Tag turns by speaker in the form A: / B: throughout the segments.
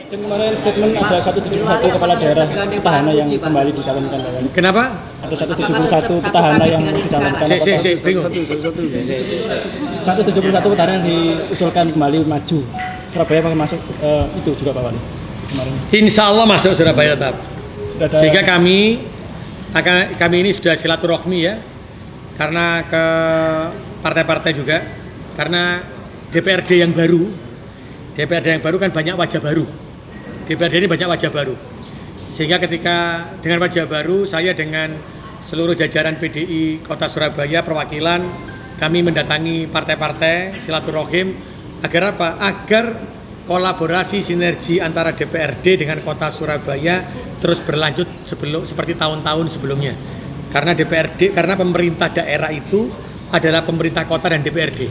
A: Kemarin statement ada 171 kepala daerah petahana yang kembali dicalonkan.
B: Kenapa?
A: Ada 171 petahana yang dicalonkan. 171 petahana yang diusulkan kembali maju. Surabaya masuk itu juga Pak Wali kemarin.
B: Insya Allah masuk Surabaya tetap. Sehingga kami ini sudah silaturahmi ya, karena ke partai-partai juga, karena DPRD yang baru kan banyak wajah baru. DPRD ini banyak wajah baru, sehingga ketika dengan wajah baru saya dengan seluruh jajaran PDI Kota Surabaya perwakilan kami mendatangi partai-partai silaturahim agar apa? Agar kolaborasi sinergi antara DPRD dengan Kota Surabaya terus berlanjut seperti tahun-tahun sebelumnya. Karena karena pemerintah daerah itu adalah pemerintah kota dan DPRD,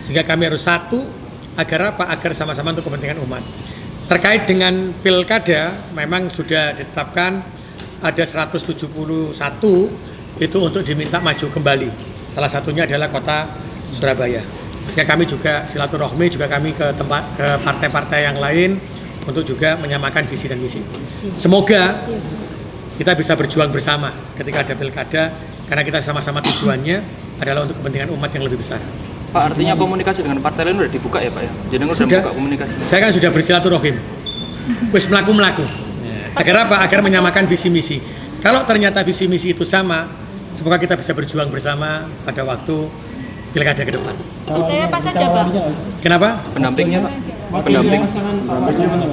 B: sehingga kami harus satu agar apa? Agar sama-sama untuk kepentingan umat. Terkait dengan pilkada, memang sudah ditetapkan ada 171 itu untuk diminta maju kembali. Salah satunya adalah Kota Surabaya. Sehingga kami juga silaturahmi juga kami ke partai-partai yang lain untuk juga menyamakan visi dan misi. Semoga kita bisa berjuang bersama ketika ada pilkada, karena kita sama-sama tujuannya adalah untuk kepentingan umat yang lebih besar.
C: Pak, artinya komunikasi dengan partai lain sudah dibuka ya Pak ya? Jenengan sudah buka komunikasi?
B: Saya kan sudah bersilaturahim, wis melaku. Agar apa? Agar menyamakan visi misi. Kalau ternyata visi misi itu sama, semoga kita bisa berjuang bersama pada waktu pilkada ke depan.
D: Partainya apa saja Pak?
B: Kenapa?
C: Pendampingnya Pak? Pendamping.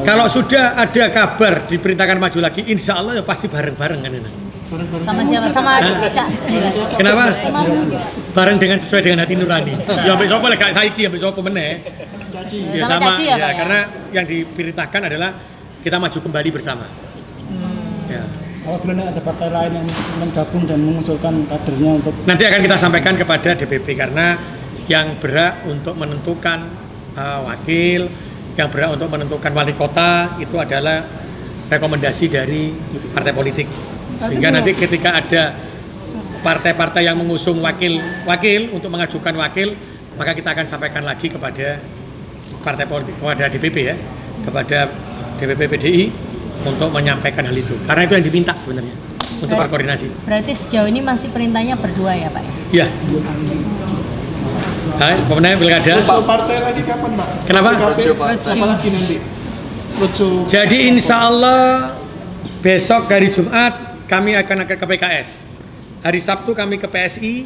B: Kalau sudah ada kabar diperintahkan maju lagi, insya Allah ya pasti bareng-bareng kan ini.
D: Sama siapa? Sama Cak Jilan.
B: Kenapa? Bareng dengan sesuai dengan hati nurani. Ya sampai sopo lek gak saiki sampai sopo meneh. Ya sama
D: Caci ya, Pak, ya?
B: karena yang diperintahkan adalah kita maju kembali bersama. Ya.
A: Apabila ada partai lain yang menggabung dan mengusulkan kadernya untuk
B: Nanti akan kita sampaikan kepada DPP, karena yang berhak untuk menentukan wakil, yang berhak untuk menentukan wali kota itu adalah rekomendasi dari partai politik. Sehingga nanti ketika ada partai-partai yang mengusung wakil untuk mengajukan wakil, maka kita akan sampaikan lagi kepada partai politik, kepada DPP ya, kepada DPP PDI untuk menyampaikan hal itu. Karena itu yang diminta sebenarnya untuk berkoordinasi.
D: Berarti sejauh ini masih perintahnya berdua ya Pak ya?
B: Iya. Hai, pemenang pilkada.
A: partai lagi kapan Pak?
B: Kenapa?
A: Apalagi nanti?
B: Jadi insya Allah besok hari Jumat kami akan ke PKS. Hari Sabtu kami ke PSI.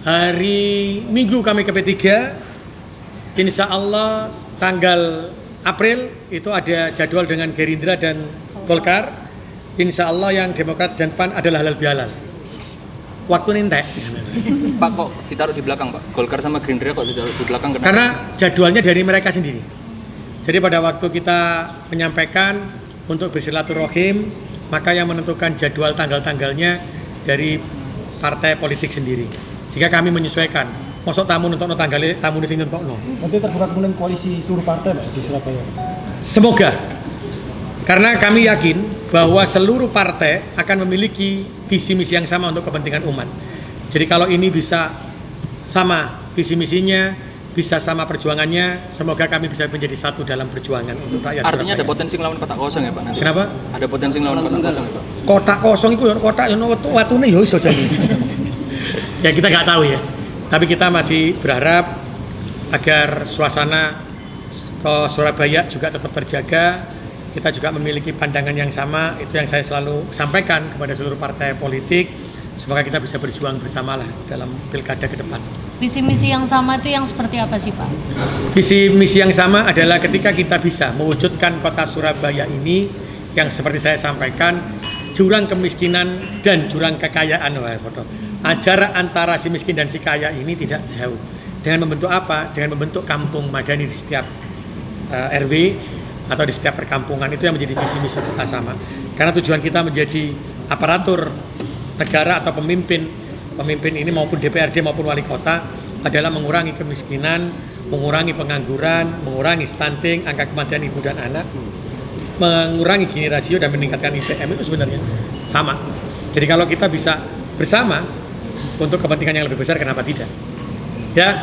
B: Hari Minggu kami ke P3. Insya Allah tanggal April itu ada jadwal dengan Gerindra dan Golkar. Insya Allah yang Demokrat dan PAN adalah halal bihalal. Waktu nintek.
C: Pak, kok ditaruh di belakang Pak? Golkar sama Gerindra kok ditaruh di belakang? Kenapa?
B: Karena jadwalnya dari mereka sendiri. Jadi pada waktu kita menyampaikan untuk bersilaturahim, maka yang menentukan jadwal tanggal-tanggalnya dari partai politik sendiri. Sehingga kami menyesuaikan. Masuk tamu nonton tanggalnya, tamu di sini nonton.
A: Nanti terbuka kemudian koalisi seluruh partai Pak di Surabaya.
B: Semoga. Karena kami yakin bahwa seluruh partai akan memiliki visi misi yang sama untuk kepentingan umat. Jadi kalau ini bisa sama visi misinya, bisa sama perjuangannya, semoga kami bisa menjadi satu dalam perjuangan untuk rakyat.
C: Artinya
B: Surabaya.
C: ada potensi ngelawan kotak kosong ya Pak nanti?
B: Kenapa?
C: Ada potensi ngelawan kotak kosong ya Pak?
B: Kotak kosong itu kotak yang watune ya iso jadi. Ya kita nggak tahu ya. Tapi kita masih berharap agar suasana ke Surabaya juga tetap terjaga. Kita juga memiliki pandangan yang sama, itu yang saya selalu sampaikan kepada seluruh partai politik. Semoga kita bisa berjuang bersamalah dalam pilkada ke depan.
D: Visi misi yang sama itu yang seperti apa sih Pak?
B: Visi misi yang sama adalah ketika kita bisa mewujudkan kota Surabaya ini yang seperti saya sampaikan, jurang kemiskinan dan jurang kekayaan, jarak antara si miskin dan si kaya ini tidak jauh. Dengan membentuk apa? Dengan membentuk kampung madani di setiap RW atau di setiap perkampungan, itu yang menjadi visi misi kita sama. Karena tujuan kita menjadi aparatur negara atau pemimpin ini maupun DPRD maupun wali kota adalah mengurangi kemiskinan, mengurangi pengangguran, mengurangi stunting, angka kematian ibu dan anak, mengurangi Gini rasio dan meningkatkan IPM, itu sebenarnya sama. Jadi kalau kita bisa bersama untuk kepentingan yang lebih besar, kenapa tidak? Ya,